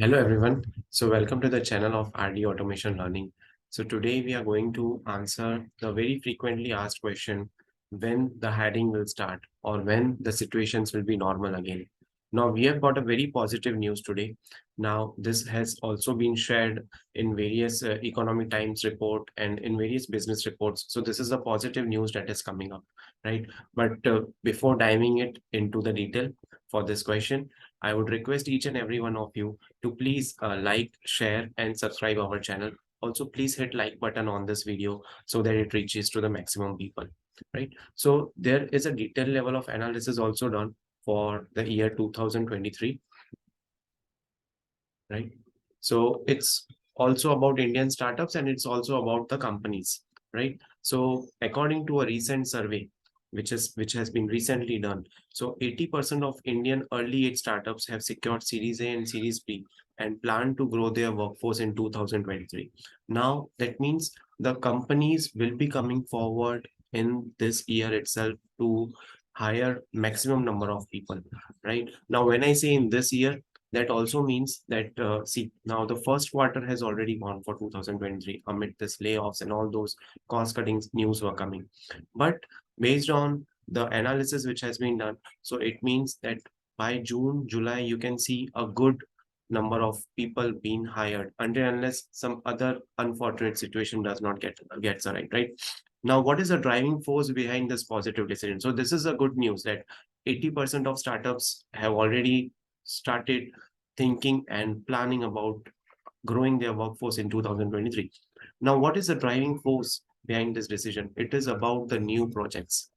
Hello everyone. So welcome to the channel of RD Automation Learning. So today we are going to answer the very frequently asked question, when the hiring will start or when the situations will be normal again. Now we have got a very positive news today. Now this has also been shared in various Economic Times report and in various business reports. So this is a positive news that is coming up, right? But before diving it into the detail for this question, I would request each and every one of you to please like, share, and subscribe our channel. Also, please hit like button on this video so that it reaches to the maximum people, right? So there is a detailed level of analysis also done for the year 2023, right? So it's also about Indian startups and it's also about the companies, right? So according to a recent survey, which has been recently done, so 80% of Indian early age startups have secured Series A and Series B and plan to grow their workforce in 2023. Now that means the companies will be coming forward in this year itself to hire maximum number of people, right? Now when I say in this year, that also means that, see, now the first quarter has already gone for 2023 amid this layoffs and all those cost cutting news were coming. But based on the analysis which has been done, so it means that by June, July, you can see a good number of people being hired until unless some other unfortunate situation does not gets right. Now, what is the driving force behind this positive decision? So this is a good news that 80% of startups have already started thinking and planning about growing their workforce in 2023. Now, what is the driving force behind this decision? It is about the new projects,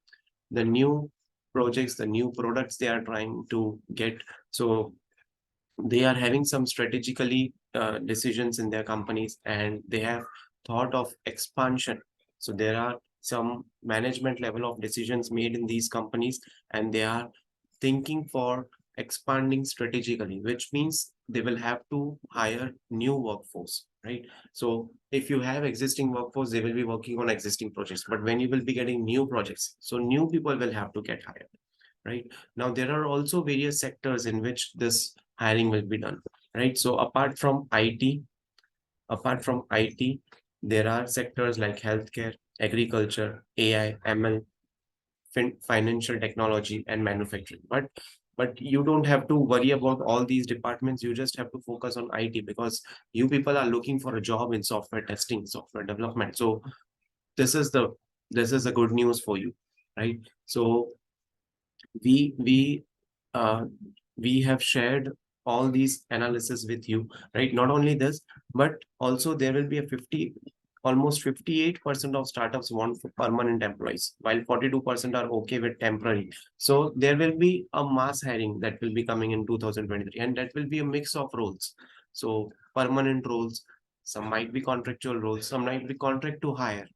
the new projects, the new products they are trying to get. So they are having some strategically decisions in their companies and they have thought of expansion. So there are some management level of decisions made in these companies and they are thinking for expanding strategically, which means they will have to hire new workforce, right? So if you have existing workforce, they will be working on existing projects, but when you will be getting new projects, so new people will have to get hired, right? Now there are also various sectors in which this hiring will be done, right? So apart from IT, there are sectors like healthcare, agriculture, AI, ML, financial technology, and manufacturing. But you don't have to worry about all these departments. You just have to focus on IT because you people are looking for a job in software testing, software development. So this is the this is the good news for you, right? So we we uh, we have shared all these analysis with you, right? Not only this, but also there will be a 50, almost 58% of startups want permanent employees, while 42% are okay with temporary. So there will be a mass hiring that will be coming in 2023, and that will be a mix of roles. So permanent roles, some might be contractual roles, some might be contract to hire,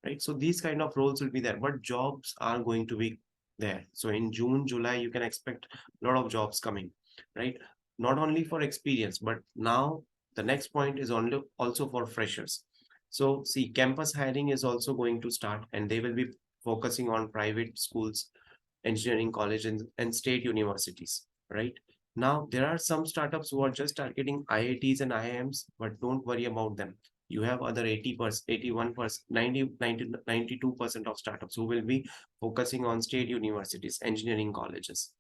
right? So these kind of roles will be there, but jobs are going to be there. So in June, July, you can expect a lot of jobs coming, right? Not only for experience, but now the next point is only also for freshers. So see, campus hiring is also going to start and they will be focusing on private schools, engineering colleges, and state universities, right? Now, there are some startups who are just targeting IITs and IIMs, but don't worry about them. You have other 80%, 81%, 92% of startups who will be focusing on state universities, engineering colleges,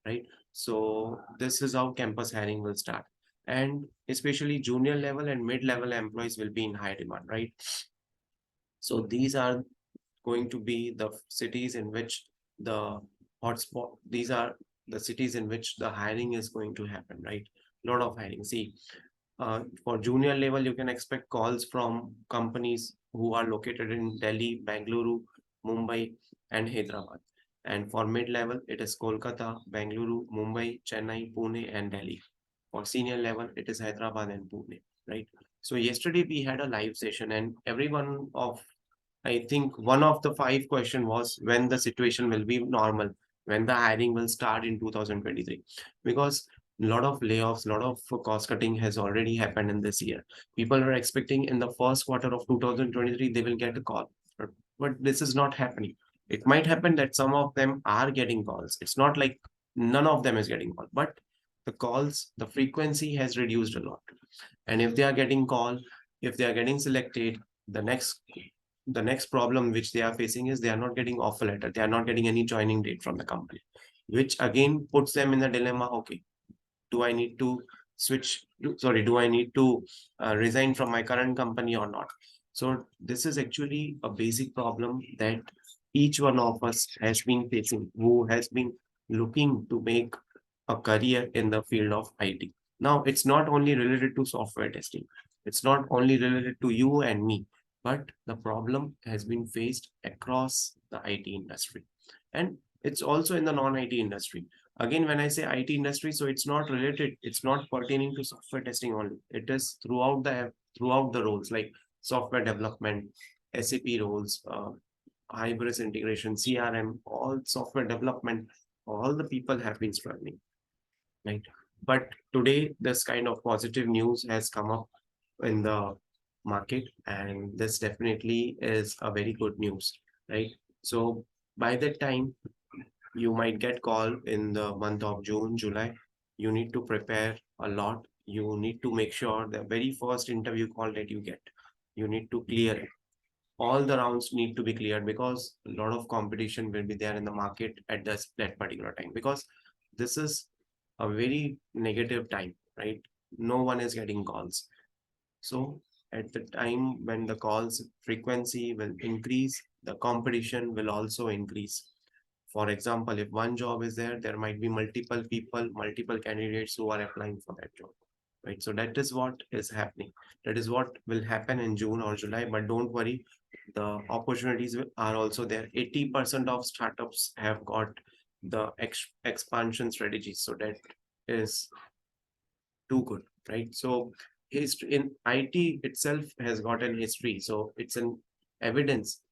right? So this is how campus hiring will start. And especially junior level and mid-level employees will be in high demand, right? So these are going to be the cities in which the hotspot, these are the cities in which the hiring is going to happen, right? A lot of hiring. See, for junior level, you can expect calls from companies who are located in Delhi, Bangalore, Mumbai, and Hyderabad. And for mid-level, it is Kolkata, Bangalore, Mumbai, Chennai, Pune, and Delhi. For senior level, it is Hyderabad and Pune, right? So yesterday we had a live session, and everyone of I think one of the five question was when the situation will be normal, when the hiring will start in 2023, because a lot of layoffs, a lot of cost cutting has already happened in this year. People are expecting in the first quarter of 2023 they will get a call, but this is not happening. It might happen that some of them are getting calls. It's not like none of them is getting call, but the calls, the frequency has reduced a lot. And if they are getting call, if they are getting selected, the next problem which they are facing is they are not getting offer letter, they are not getting any joining date from the company, which again puts them in the dilemma. Okay, do I need to do I need to resign from my current company or not? So this is actually a basic problem that each one of us has been facing, who has been looking to make a career in the field of IT. Now, it's not only related to software testing, it's not only related to you and me, but the problem has been faced across the IT industry. And it's also in the non-IT industry. Again, when I say IT industry, so it's not related, it's not pertaining to software testing only. It is throughout the roles like software development, SAP roles, hybrid integration, CRM, all software development, all the people have been struggling, right? But today, this kind of positive news has come up in the market, and this definitely is a very good news, right? So by that time, you might get call in the month of June, July. You need to prepare a lot. You need to make sure the very first interview call that you get, you need to clear it. All the rounds need to be cleared because a lot of competition will be there in the market at that particular time, because this is a very negative time, right? No one is getting calls. So at the time when the calls frequency will increase, the competition will also increase. For example, if one job is there, there might be multiple people, multiple candidates who are applying for that job, right? So that is what is happening. That is what will happen in June or July. But don't worry, the opportunities are also there. 80% of startups have got the expansion strategies. So that is too good, right? So history in IT itself has got an history. So it's an evidence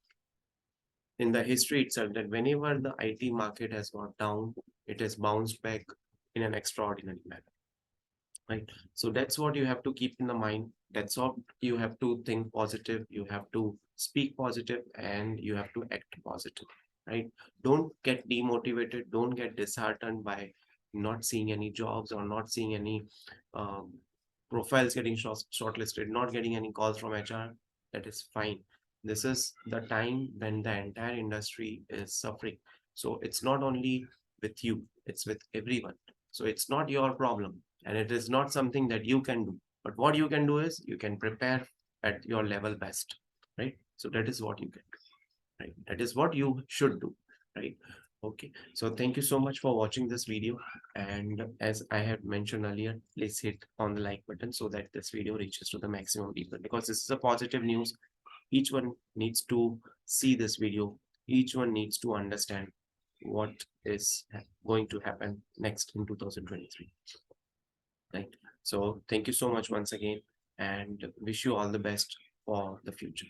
in the history itself that whenever the IT market has gone down, it has bounced back in an extraordinary manner, right? So that's what you have to keep in the mind. That's what you have to think positive, you have to speak positive, and you have to act positive, right? Don't get demotivated, don't get disheartened by not seeing any jobs or not seeing any um, profiles getting shortlisted, not getting any calls from HR. That is fine. This is the time when the entire industry is suffering. So it's not only with you, it's with everyone. So it's not your problem, and it is not something that you can do. But what you can do is you can prepare at your level best, right? So that is what you can do, right? That is what you should do, right? Okay, so thank you so much for watching this video. And as I had mentioned earlier, please hit on the like button so that this video reaches to the maximum people, because this is a positive news. Each one needs to see this video. Each one needs to understand what is going to happen next in 2023, right? So thank you so much once again, and wish you all the best for the future.